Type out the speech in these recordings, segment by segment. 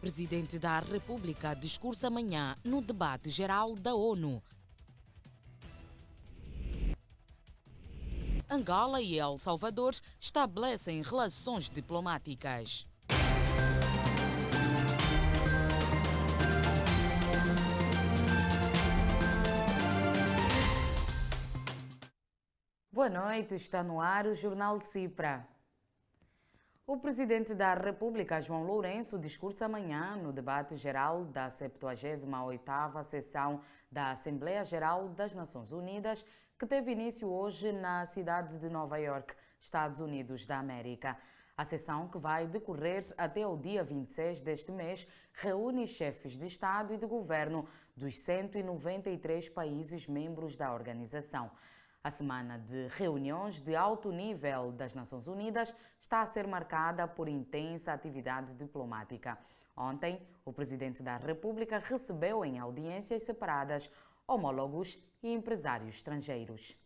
Presidente da República discursa amanhã no debate geral da ONU. Angola e El Salvador estabelecem relações diplomáticas. Boa noite, está no ar o Jornal de Cipra. O Presidente da República, João Lourenço, discursa amanhã no debate geral da 78ª sessão da Assembleia Geral das Nações Unidas, que teve início hoje na cidade de Nova York, Estados Unidos da América. A sessão, que vai decorrer até o dia 26 deste mês, reúne chefes de Estado e de Governo dos 193 países membros da organização. A semana de reuniões de alto nível das Nações Unidas está a ser marcada por intensa atividade diplomática. Ontem, o Presidente da República recebeu em audiências separadas homólogos e empresários estrangeiros.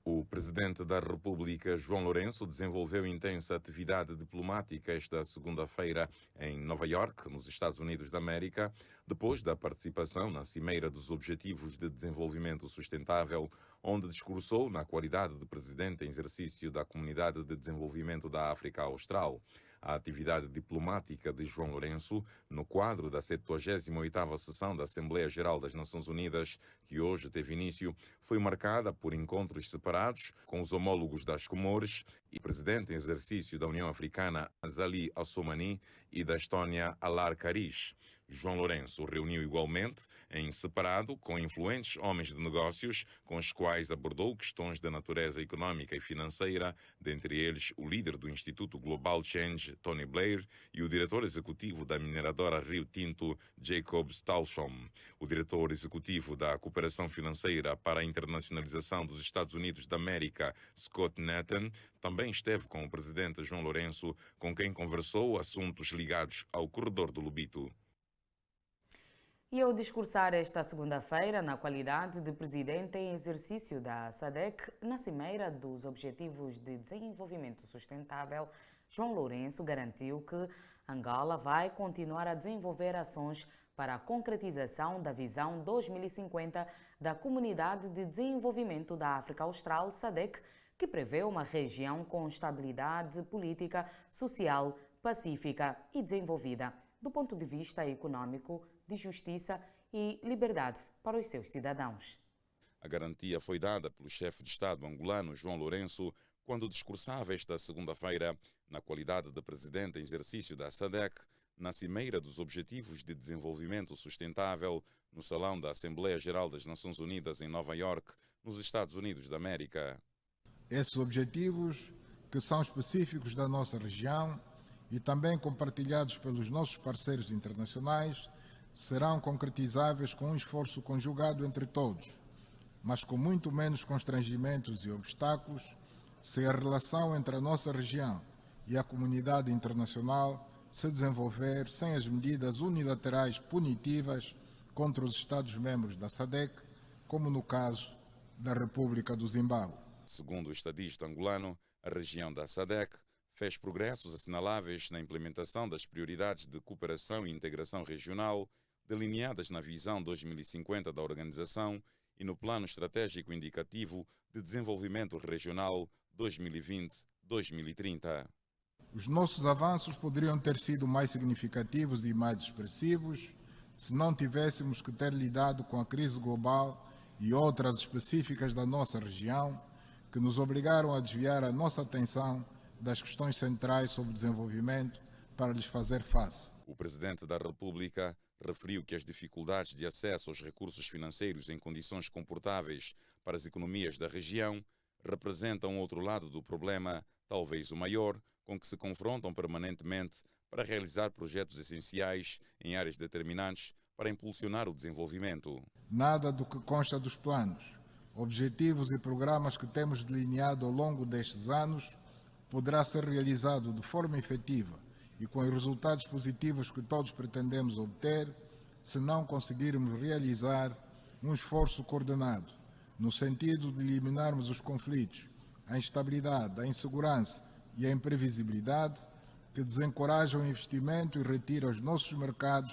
O Presidente da República, João Lourenço, desenvolveu intensa atividade diplomática esta segunda-feira em Nova York, nos Estados Unidos da América, depois da participação na Cimeira dos Objetivos de Desenvolvimento Sustentável, onde discursou na qualidade de Presidente em exercício da Comunidade de Desenvolvimento da África Austral. A atividade diplomática de João Lourenço, no quadro da 78ª sessão da Assembleia Geral das Nações Unidas, que hoje teve início, foi marcada por encontros separados com os homólogos das Comores e Presidente em exercício da União Africana, Azali Assoumani, e da Estónia, Alar Karish. João Lourenço reuniu igualmente em separado com influentes homens de negócios, com os quais abordou questões de natureza económica e financeira, dentre eles o líder do Instituto Global Change, Tony Blair, e o diretor executivo da mineradora Rio Tinto, Jacob Stausholm. O diretor executivo da Cooperação Financeira para a Internacionalização dos Estados Unidos da América, Scott Nathan, também esteve com o presidente João Lourenço, com quem conversou assuntos ligados ao corredor do Lobito. E ao discursar esta segunda-feira, na qualidade de presidente em exercício da SADC, na Cimeira dos Objetivos de Desenvolvimento Sustentável, João Lourenço garantiu que Angola vai continuar a desenvolver ações para a concretização da Visão 2050 da Comunidade de Desenvolvimento da África Austral, SADC, que prevê uma região com estabilidade política, social, pacífica e desenvolvida, do ponto de vista econômico, de justiça e liberdade para os seus cidadãos. A garantia foi dada pelo chefe de Estado angolano, João Lourenço, quando discursava esta segunda-feira, na qualidade de presidente em exercício da SADC, na Cimeira dos Objetivos de Desenvolvimento Sustentável, no Salão da Assembleia Geral das Nações Unidas em Nova York, nos Estados Unidos da América. Esses objetivos, que são específicos da nossa região e também compartilhados pelos nossos parceiros internacionais, serão concretizáveis com um esforço conjugado entre todos, mas com muito menos constrangimentos e obstáculos, se a relação entre a nossa região e a comunidade internacional se desenvolver sem as medidas unilaterais punitivas contra os Estados-membros da SADC, como no caso da República do Zimbábue. Segundo o estadista angolano, a região da SADC fez progressos assinaláveis na implementação das prioridades de cooperação e integração regional delineadas na Visão 2050 da organização e no Plano Estratégico Indicativo de Desenvolvimento Regional 2020-2030. Os nossos avanços poderiam ter sido mais significativos e mais expressivos se não tivéssemos que ter lidado com a crise global e outras específicas da nossa região, que nos obrigaram a desviar a nossa atenção das questões centrais sobre desenvolvimento para lhes fazer face. O Presidente da República referiu que as dificuldades de acesso aos recursos financeiros em condições confortáveis para as economias da região representam outro lado do problema, talvez o maior, com que se confrontam permanentemente para realizar projetos essenciais em áreas determinantes para impulsionar o desenvolvimento. Nada do que consta dos planos, objetivos e programas que temos delineado ao longo destes anos poderá ser realizado de forma efetiva e com os resultados positivos que todos pretendemos obter, se não conseguirmos realizar um esforço coordenado, no sentido de eliminarmos os conflitos, a instabilidade, a insegurança e a imprevisibilidade, que desencoraja o investimento e retira aos nossos mercados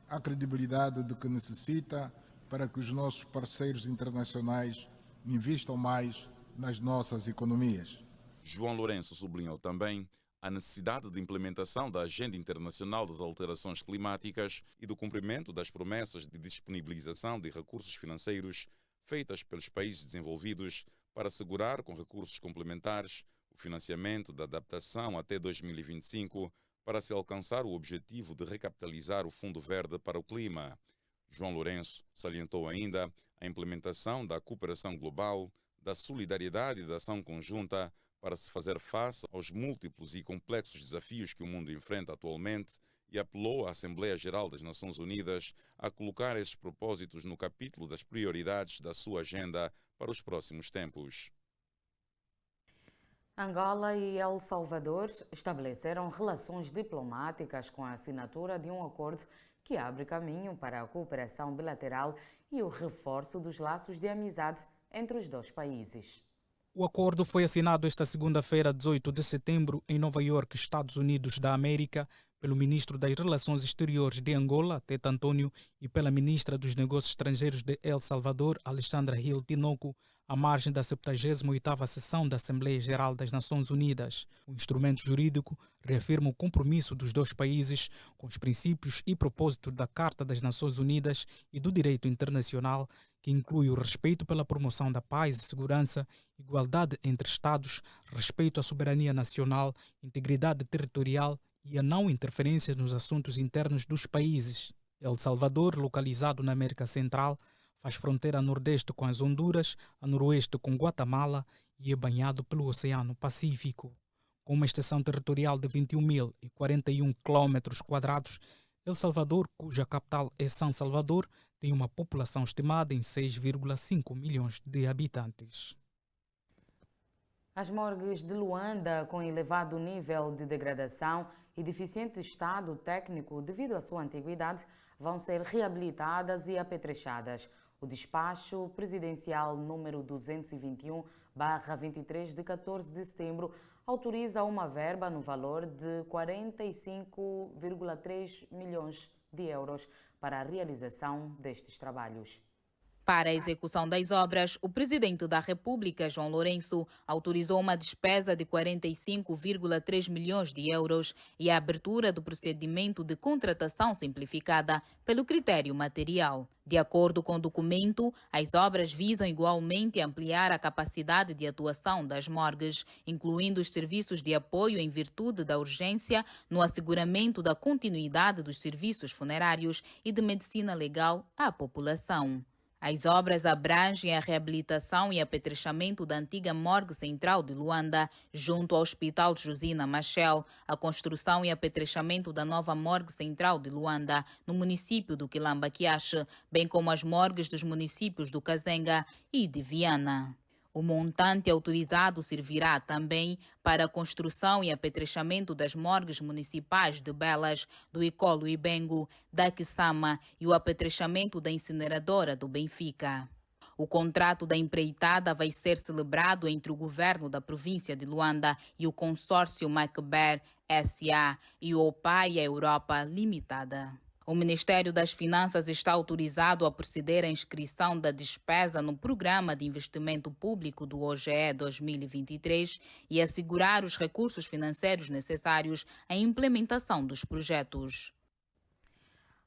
a credibilidade de que necessita para que os nossos parceiros internacionais investam mais nas nossas economias. João Lourenço sublinhou também a necessidade de implementação da Agenda Internacional das Alterações Climáticas e do cumprimento das promessas de disponibilização de recursos financeiros feitas pelos países desenvolvidos para assegurar com recursos complementares o financiamento da adaptação até 2025 para se alcançar o objetivo de recapitalizar o Fundo Verde para o Clima. João Lourenço salientou ainda a implementação da cooperação global, da solidariedade e da ação conjunta para se fazer face aos múltiplos e complexos desafios que o mundo enfrenta atualmente e apelou à Assembleia Geral das Nações Unidas a colocar esses propósitos no capítulo das prioridades da sua agenda para os próximos tempos. Angola e El Salvador estabeleceram relações diplomáticas com a assinatura de um acordo que abre caminho para a cooperação bilateral e o reforço dos laços de amizade entre os dois países. O acordo foi assinado esta segunda-feira, 18 de setembro, em Nova Iorque, Estados Unidos da América, pelo ministro das Relações Exteriores de Angola, Teta Antônio, e pela ministra dos Negócios Estrangeiros de El Salvador, Alexandra Hill Tinoco, à margem da 78ª sessão da Assembleia Geral das Nações Unidas. O instrumento jurídico reafirma o compromisso dos dois países com os princípios e propósitos da Carta das Nações Unidas e do direito internacional, que inclui o respeito pela promoção da paz e segurança, igualdade entre Estados, respeito à soberania nacional, integridade territorial e a não interferência nos assuntos internos dos países. El Salvador, localizado na América Central, faz fronteira a nordeste com as Honduras, a noroeste com Guatemala e é banhado pelo Oceano Pacífico. Com uma extensão territorial de 21.041 km², El Salvador, cuja capital é São Salvador, tem uma população estimada em 6,5 milhões de habitantes. As morgues de Luanda, com elevado nível de degradação e deficiente estado técnico devido à sua antiguidade, vão ser reabilitadas e apetrechadas. O despacho presidencial número 221/23 de 14 de setembro autoriza uma verba no valor de 45,3 milhões de euros para a realização destes trabalhos. Para a execução das obras, o presidente da República, João Lourenço, autorizou uma despesa de 45,3 milhões de euros e a abertura do procedimento de contratação simplificada pelo critério material. De acordo com o documento, as obras visam igualmente ampliar a capacidade de atuação das morgues, incluindo os serviços de apoio em virtude da urgência no asseguramento da continuidade dos serviços funerários e de medicina legal à população. As obras abrangem a reabilitação e apetrechamento da antiga morgue central de Luanda, junto ao Hospital Josina Machel, a construção e apetrechamento da nova morgue central de Luanda, no município do Quilamba-Quiaxe, bem como as morgues dos municípios do Kazenga e de Viana. O montante autorizado servirá também para a construção e apetrechamento das morgues municipais de Belas, do Icolo Ibengo, da Quissama e o apetrechamento da incineradora do Benfica. O contrato da empreitada vai ser celebrado entre o governo da província de Luanda e o consórcio Macber S.A. e o Opaia Europa Limitada. O Ministério das Finanças está autorizado a proceder à inscrição da despesa no Programa de Investimento Público do OGE 2023 e assegurar os recursos financeiros necessários à implementação dos projetos.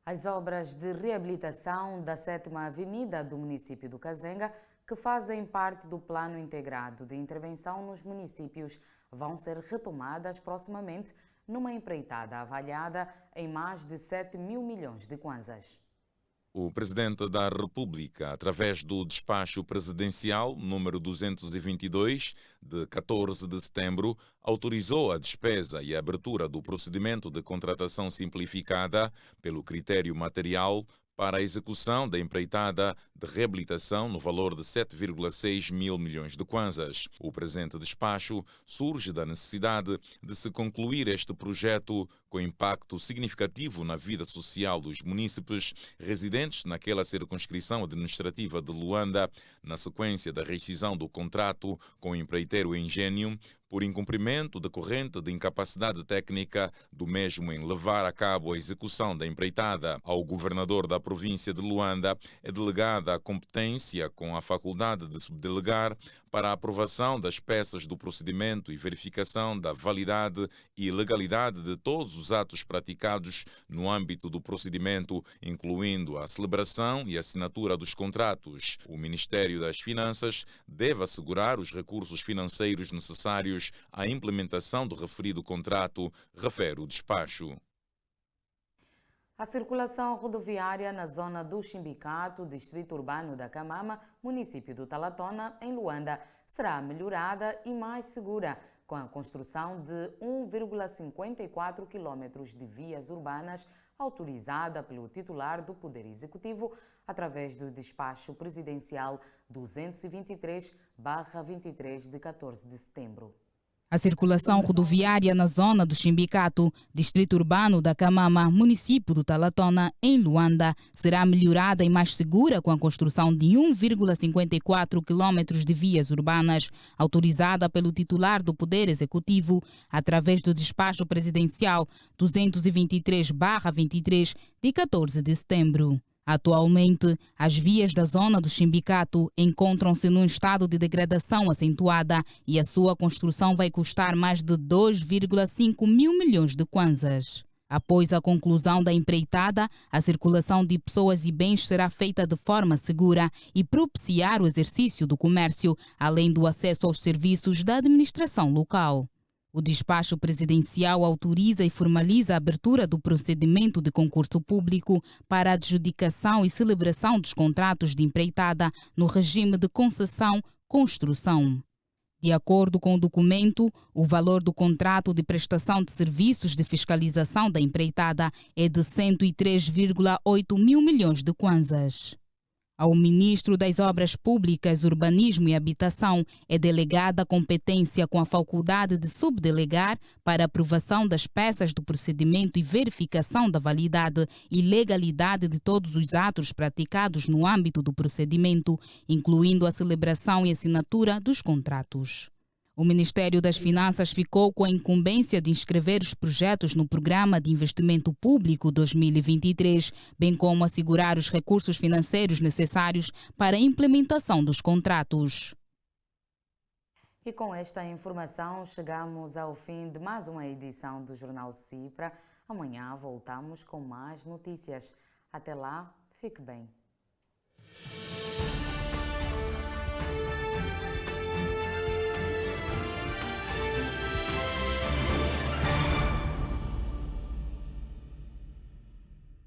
As obras de reabilitação da 7ª Avenida do município do Kazenga, que fazem parte do Plano Integrado de Intervenção nos Municípios, vão ser retomadas proximamente numa empreitada avaliada em mais de 7 mil milhões de kwanzas. O Presidente da República, através do despacho presidencial número 222, de 14 de setembro, autorizou a despesa e a abertura do procedimento de contratação simplificada pelo critério material para a execução da empreitada de reabilitação no valor de 7,6 mil milhões de kwanzas. O presente despacho surge da necessidade de se concluir este projeto com impacto significativo na vida social dos munícipes residentes naquela circunscrição administrativa de Luanda, na sequência da rescisão do contrato com o empreiteiro Engenho, por incumprimento decorrente de incapacidade técnica do mesmo em levar a cabo a execução da empreitada. Ao governador da província de Luanda é delegada a competência com a faculdade de subdelegar para a aprovação das peças do procedimento e verificação da validade e legalidade de todos os atos praticados no âmbito do procedimento, incluindo a celebração e assinatura dos contratos. O Ministério das Finanças deve assegurar os recursos financeiros necessários à implementação do referido contrato, refere o despacho. A circulação rodoviária na zona do Chimbicato, distrito urbano da Camama, município do Talatona, em Luanda, será melhorada e mais segura com a construção de 1,54 quilômetros de vias urbanas autorizada pelo titular do Poder Executivo através do despacho presidencial 223/23 de 14 de setembro. A circulação rodoviária na zona do Chimbicato, distrito urbano da Camama, município do Talatona, em Luanda, será melhorada e mais segura com a construção de 1,54 quilômetros de vias urbanas, autorizada pelo titular do Poder Executivo, através do despacho presidencial 223/23 de 14 de setembro. Atualmente, as vias da zona do Chimbicato encontram-se num estado de degradação acentuada e a sua construção vai custar mais de 2,5 mil milhões de kwanzas. Após a conclusão da empreitada, a circulação de pessoas e bens será feita de forma segura e propiciar o exercício do comércio, além do acesso aos serviços da administração local. O despacho presidencial autoriza e formaliza a abertura do procedimento de concurso público para a adjudicação e celebração dos contratos de empreitada no regime de concessão-construção. De acordo com o documento, o valor do contrato de prestação de serviços de fiscalização da empreitada é de 103,8 mil milhões de kwanzas. Ao ministro das Obras Públicas, Urbanismo e Habitação é delegada a competência com a faculdade de subdelegar para aprovação das peças do procedimento e verificação da validade e legalidade de todos os atos praticados no âmbito do procedimento, incluindo a celebração e assinatura dos contratos. O Ministério das Finanças ficou com a incumbência de inscrever os projetos no Programa de Investimento Público 2023, bem como assegurar os recursos financeiros necessários para a implementação dos contratos. E com esta informação chegamos ao fim de mais uma edição do Jornal Cipra. Amanhã voltamos com mais notícias. Até lá, fique bem.